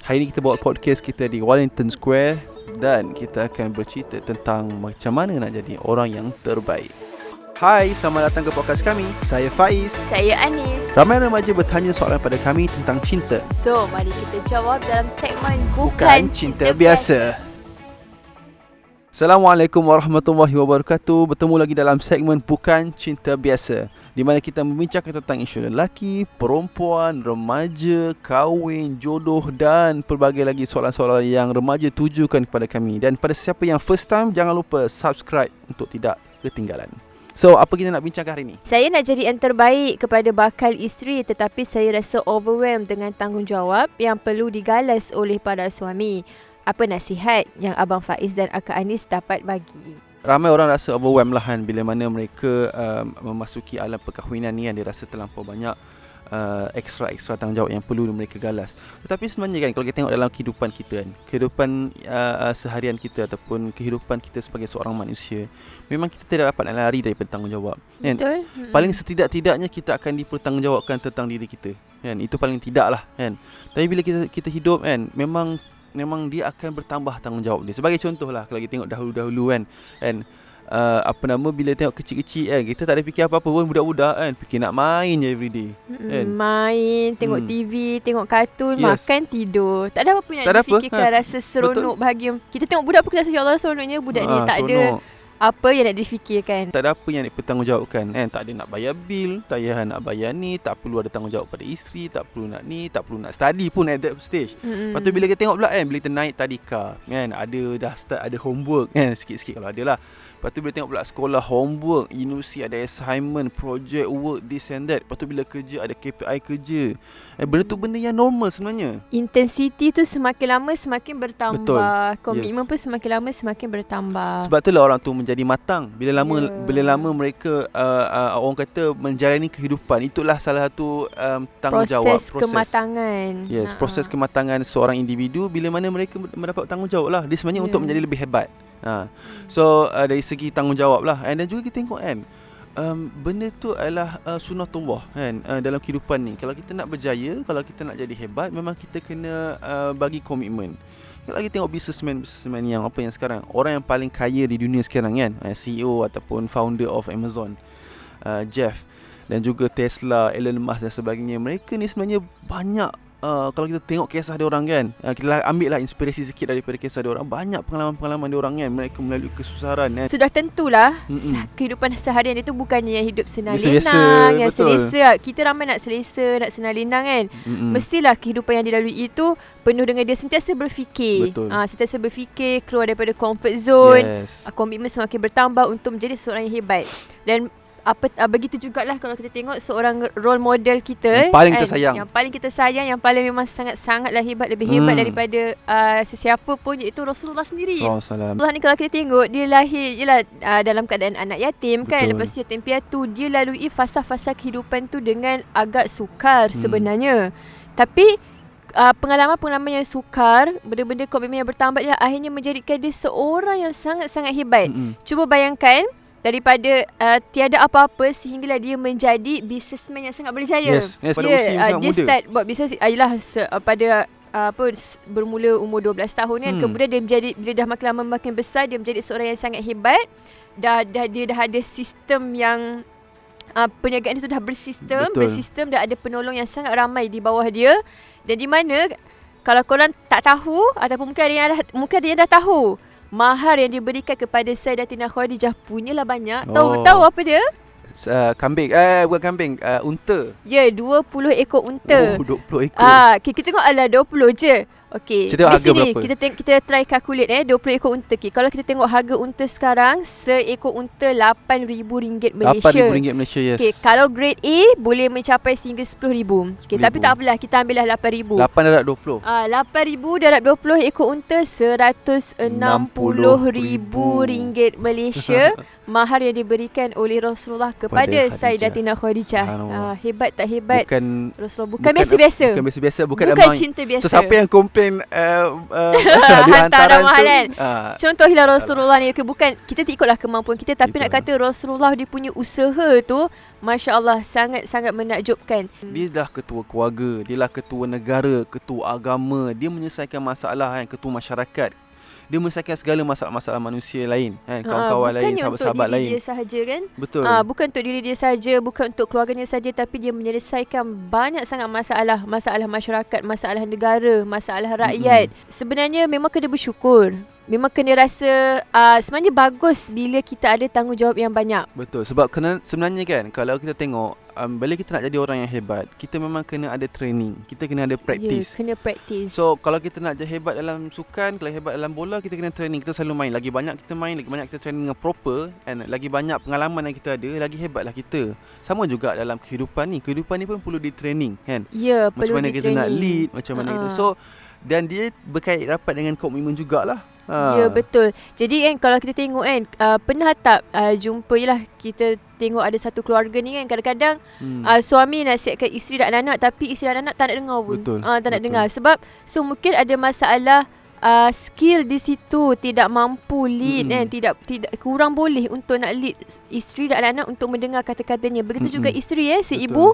Hari ini kita bawa podcast kita di Wellington Square dan kita akan bercerita tentang macam mana nak jadi orang yang terbaik. Hai, selamat datang ke podcast kami. Saya Faiz. Saya Anis. Ramai remaja bertanya soalan pada kami tentang cinta. So, mari kita jawab dalam segmen Bukan Cinta Biasa. Assalamualaikum warahmatullahi wabarakatuh. Bertemu lagi dalam segmen Bukan Cinta Biasa, di mana kita membincangkan tentang isu lelaki, perempuan, remaja, kahwin, jodoh dan pelbagai lagi soalan-soalan yang remaja tujukan kepada kami. Dan pada siapa yang first time, jangan lupa subscribe untuk tidak ketinggalan. So, apa kita nak bincangkan hari ini? Saya nak jadi yang terbaik kepada bakal isteri, tetapi saya rasa overwhelmed dengan tanggungjawab yang perlu digalas oleh para suami. Apa nasihat yang Abang Faiz dan Akak Anis dapat bagi? Ramai orang rasa overwhelmed lah kan bila mana mereka memasuki alam perkahwinan ni kan. Dia rasa terlampau banyak ekstra tanggungjawab yang perlu mereka galas. Tetapi sebenarnya kan, kalau kita tengok dalam kehidupan kita kan, kehidupan seharian kita ataupun kehidupan kita sebagai seorang manusia, memang kita tidak dapat lari daripada tanggungjawab kan? Betul. Paling setidak-tidaknya kita akan dipertanggungjawabkan tentang diri kita kan? Itu paling tidak lah kan. Tapi bila kita hidup kan, memang dia akan bertambah tanggungjawab dia. Sebagai contoh lah, kalau kita tengok dahulu-dahulu kan, bila tengok kecil-kecil kan, kita tak ada fikir apa-apa pun, budak-budak kan, fikir nak main je everyday kan? Main, tengok TV, tengok kartun, makan, tidur. Tak ada apa pun yang difikirkan, rasa seronok, bahagia. Kita tengok budak pun kita rasa, ya Allah seronoknya budak ni, tak ada apa yang nak difikirkan. Tak ada apa yang nak bertanggungjawabkan kan? Tak ada nak bayar bil, tak payah nak bayar ni, tak perlu ada tanggungjawab pada isteri, tak perlu nak ni, tak perlu nak study pun at that stage. Lepas tu bila kita tengok pula kan, bila kita naik tadika kan, dah start ada homework kan, sikit-sikit kalau ada lah. Lepas tu bila tengok pula sekolah, homework, universiti ada assignment, project work, this and that. Lepas tu bila kerja ada KPI kerja. Benda tu benda yang normal sebenarnya. Intensity tu semakin lama semakin bertambah. Betul. Komitmen pun semakin lama semakin bertambah. Sebab itulah orang tu menjadi matang. Bila lama mereka orang kata menjalani kehidupan, itulah salah satu tanggungjawab. Proses kematangan. Yes, proses kematangan seorang individu bila mana mereka mendapat tanggungjawab lah. Dia sebenarnya untuk menjadi lebih hebat. So dari segi tanggungjawab lah. Dan juga kita tengok kan, benda tu adalah sunnatullah kan, dalam kehidupan ni. Kalau kita nak berjaya, kalau kita nak jadi hebat, memang kita kena bagi komitmen. Kalau kita tengok businessman yang sekarang, orang yang paling kaya di dunia sekarang kan, CEO ataupun founder of Amazon, Jeff, dan juga Tesla, Elon Musk dan sebagainya. Mereka ni sebenarnya banyak, kalau kita tengok kisah dia orang kan, kita ambil lah inspirasi sikit daripada kisah dia orang. Banyak pengalaman-pengalaman dia orang kan, mereka melalui kesusaran kan. Sudah tentulah kehidupan seharian dia tu bukannya yang hidup senang lenang, yang selesa. Kita ramai nak selesa, nak senang lenang kan. Mestilah kehidupan yang dilalui itu penuh dengan dia sentiasa berfikir. Sentiasa berfikir, keluar daripada comfort zone. Komitmen semakin bertambah untuk menjadi seorang yang hebat. Dan begitu jugalah kalau kita tengok seorang role model kita yang paling kita sayang, yang paling memang sangatlah hebat, lebih hebat daripada sesiapa pun, iaitu Rasulullah sendiri. Rasulullah ni kalau kita tengok, dia lahir dalam keadaan anak yatim. Kan, lepas tu yatim piatu, dia lalui fasa-fasa kehidupan tu dengan agak sukar sebenarnya. Tapi pengalaman-pengalaman yang sukar, benda-benda komitmen yang bertambah dia akhirnya menjadikan dia seorang yang sangat-sangat hebat. Cuba bayangkan, daripada tiada apa-apa sehinggalah dia menjadi businessman yang sangat berjaya. Pada usia yang dia muda. Start buat bisnes pada bermula umur 12 tahun kan. Kemudian bila dah makin lama makin besar, dia menjadi seorang yang sangat hebat. Dia dah ada sistem yang perniagaan itu dah bersistem, dah ada penolong yang sangat ramai di bawah dia. Dan di mana kalau korang tak tahu, ataupun mungkin ada yang dah tahu, mahar yang diberikan kepada Sayyidatina Khadijah punyalah banyak. Tahu apa dia? Kambing. Bukan kambing, unta. Ya, 20 ekor unta. 20 ekor. Kita tengok adalah 20 je. Okey. Cerita harga berapa? Kita try calculate 20 ekor unta. Kalau kita tengok harga unta sekarang, seekor unta RM8,000 Malaysia. RM8,000 Malaysia, yes. Okey, kalau grade A boleh mencapai sehingga RM10,000. Okey, tapi tak apalah, kita ambillah RM8,000. 8 darab 20. RM8,000 darab 20 ekor unta, RM160,000 Malaysia. Mahar yang diberikan oleh Rasulullah kepada Sayyidatina Khadijah. Hebat tak hebat? Bukan biasa-biasa. Bukan biasa-biasa, bukan cinta biasa. So siapa yang compare spend di hantaran hantaran mahal tu. kan. Contohlah Rasulullah ni, bukan kita ikutlah kemampuan kita, tapi nak kata Rasulullah dia punya usaha tu Masya Allah sangat-sangat menakjubkan. Dia dah ketua keluarga, dia lah ketua negara, ketua agama, dia menyelesaikan masalah kan, ketua masyarakat. Dia menyelesaikan segala masalah-masalah manusia lain kan, kawan-kawan lain, sahabat-sahabat lain. Bukan untuk diri dia sahaja kan. Betul. Bukan untuk diri dia sahaja, bukan untuk keluarganya saja, tapi dia menyelesaikan banyak sangat masalah masyarakat, masalah negara, masalah rakyat. Sebenarnya memang kena bersyukur. Memang kena rasa sebenarnya bagus bila kita ada tanggungjawab yang banyak. Betul. Sebab sebenarnya kan, kalau kita tengok bila kita nak jadi orang yang hebat, kita memang kena ada training. Kita kena ada practice. Kena practice. So kalau kita nak jadi hebat dalam sukan, kalau hebat dalam bola, kita kena training. Kita selalu main. Lagi banyak kita main, lagi banyak kita training dengan proper, and lagi banyak pengalaman yang kita ada, lagi hebatlah kita. Sama juga dalam kehidupan ni. Kehidupan ni pun perlu di training kan. Ya, macam mana kita nak lead, macam mana kita. So dan dia berkait rapat dengan komitmen jugalah. Ya, betul. Jadi kan kalau kita tengok kan, pernah tak jumpa lah, kita tengok ada satu keluarga ni kan, kadang-kadang suami nasihatkan isteri dan anak-anak, tapi isteri dan anak tak nak dengar pun. Betul. Tak nak dengar. Sebab mungkin ada masalah skill di situ, tidak mampu lead kan, tidak kurang boleh untuk nak lead isteri dan anak-anak untuk mendengar kata-katanya. Begitu juga isteri si ibu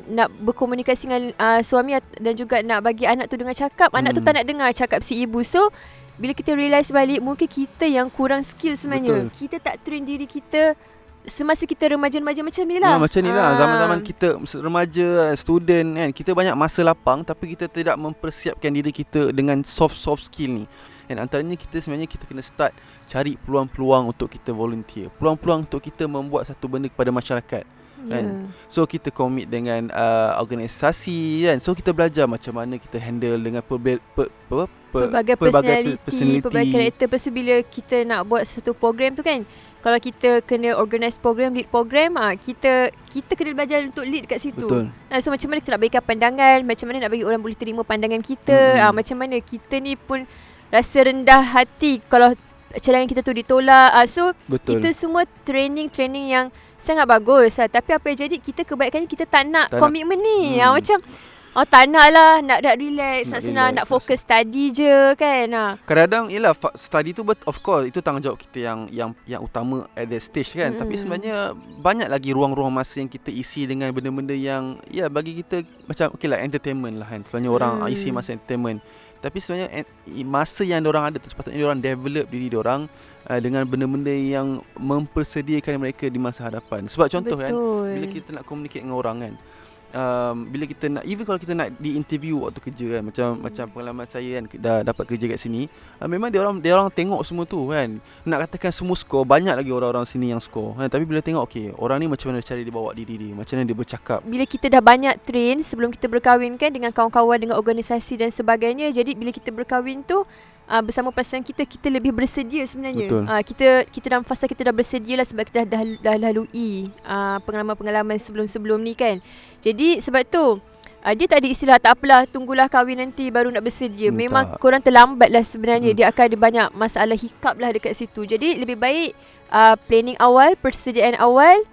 nak berkomunikasi dengan suami dan juga nak bagi anak tu dengar cakap, anak tu tak nak dengar cakap si ibu. So bila kita realise balik, mungkin kita yang kurang skill sebenarnya. Betul. Kita tak train diri kita semasa kita remaja-remaja macam ni lah. Macam ni lah. Zaman-zaman kita remaja, student kan, kita banyak masa lapang, tapi kita tidak mempersiapkan diri kita dengan soft skill ni. Dan antaranya sebenarnya kita kena start cari peluang-peluang untuk kita volunteer. Peluang-peluang untuk kita membuat satu benda kepada masyarakat. Kan? So kita commit dengan organisasi kan. So kita belajar macam mana kita handle dengan pelbagai personality, pelbagai karakter. Lepas tu bila kita nak buat satu program tu kan, kalau kita kena organize program, lead program, kita kena belajar untuk lead kat situ. Betul. So macam mana kita nak bagikan pandangan, macam mana nak bagi orang boleh terima pandangan kita, macam mana kita ni pun rasa rendah hati kalau cadangan kita tu ditolak. So betul. Kita semua training yang sangat bagus, tapi apa yang jadi, kita kebanyakannya kita tak nak komitmen ni. Macam tak nak lah, nak relax, nak senang, nak fokus study je kan. Kadang-kadang yelah, study tu of course itu tanggungjawab kita yang utama at that stage kan. Tapi sebenarnya banyak lagi ruang-ruang masa yang kita isi dengan benda-benda yang bagi kita macam lah entertainment lah kan. Sebenarnya orang isi masa entertainment. Tapi sebenarnya masa yang diorang ada tu sepatutnya diorang develop diri diorang dengan benda-benda yang mempersediakan mereka di masa hadapan. Sebab contoh kan, bila kita nak communicate dengan orang kan, bila kita nak, even kalau kita nak di interview waktu kerja kan, macam pengalaman saya kan, dah dapat kerja kat sini, memang dia orang tengok semua tu kan. Nak katakan semua skor, banyak lagi orang-orang sini yang skor kan. Tapi bila tengok orang ni macam mana cara dia bawa diri dia, macam mana dia bercakap. Bila kita dah banyak train sebelum kita berkahwin kan, dengan kawan-kawan, dengan organisasi dan sebagainya, jadi bila kita berkahwin tu bersama pasangan kita lebih bersedia sebenarnya. Kita dalam fasa kita dah bersedia lah, sebab kita dah lalui pengalaman-pengalaman sebelum-sebelum ni kan. Jadi sebab tu dia tak ada istilah tak apalah, tunggulah kahwin nanti baru nak bersedia. Memang korang terlambat lah sebenarnya. Dia akan ada banyak masalah hiccup lah dekat situ. Jadi lebih baik planning awal, persediaan awal,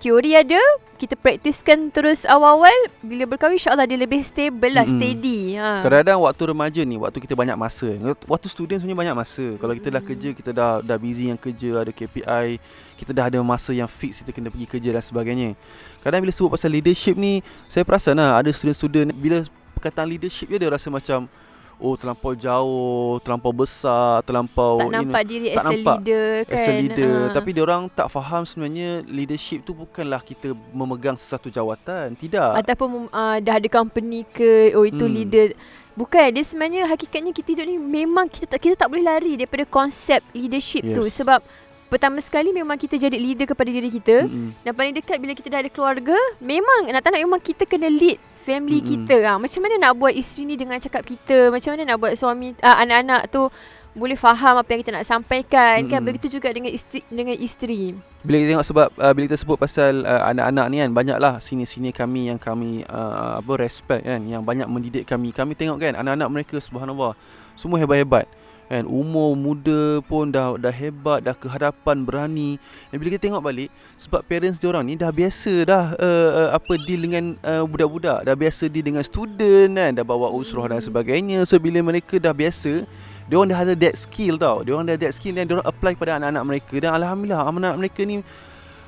teori ada, kita praktiskan terus awal-awal. Bila berkahwin insyaAllah dia lebih stable lah, steady. Kadang-kadang waktu remaja ni, waktu kita banyak masa. Waktu student sebenarnya banyak masa. Kalau kita dah kerja, kita dah busy yang kerja, ada KPI, kita dah ada masa yang fix, kita kena pergi kerja dan sebagainya. Kadang bila sebut pasal leadership ni, saya perasan ada student-student bila perkataan leadership dia rasa macam terlampau jauh, terlampau besar, terlampau tak nampak diri as a leader kan. As a leader. Tapi diorang tak faham sebenarnya leadership tu bukanlah kita memegang sesuatu jawatan. Tidak. Ataupun dah ada company ke, itu leader. Bukan, dia sebenarnya hakikatnya kita hidup ni memang kita tak boleh lari daripada konsep leadership tu. Sebab pertama sekali memang kita jadi leader kepada diri kita. Dan paling dekat bila kita dah ada keluarga, memang nak tak nak memang kita kena lead family kita. Macam mana nak buat isteri ni dengan cakap kita, macam mana nak buat suami, anak-anak tu boleh faham apa yang kita nak sampaikan kan. Begitu juga dengan isteri. Bila kita tengok sebab bila kita sebut pasal anak-anak ni kan, banyaklah sini-sini kami yang kami respect kan, yang banyak mendidik kami. Kami tengok kan anak-anak mereka, subhanallah, semua hebat-hebat. Kan umur muda pun dah hebat, dah ke hadapan, berani. Dan bila kita tengok balik, sebab parents diorang ni dah biasa dah deal dengan budak-budak, dah biasa deal dengan student kan, dah bawa usrah dan sebagainya. So bila mereka dah biasa, diorang dah ada that skill tau. Diorang dah ada that skill dan diorang apply pada anak-anak mereka. Dan alhamdulillah anak-anak mereka ni,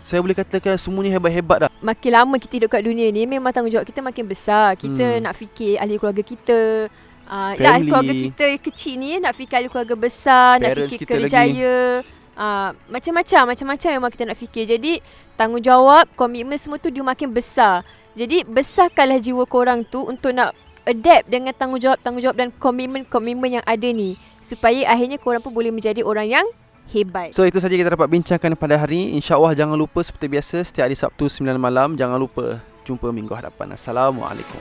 saya boleh katakan semuanya hebat-hebat dah. Makin lama kita hidup kat dunia ni, memang tanggungjawab kita makin besar. Kita nak fikir ahli keluarga kita, keluarga kita kecil ni, nak fikir ahli keluarga besar, parents nak fikir kerjaya, macam-macam memang kita nak fikir. Jadi tanggungjawab, komitmen semua tu dia makin besar. Jadi besarkanlah jiwa korang tu untuk nak adapt dengan tanggungjawab dan komitmen yang ada ni, supaya akhirnya korang pun boleh menjadi orang yang hebat. So itu saja kita dapat bincangkan pada hari ini. InsyaAllah jangan lupa seperti biasa setiap hari Sabtu 9 malam. Jangan lupa jumpa minggu hadapan. Assalamualaikum.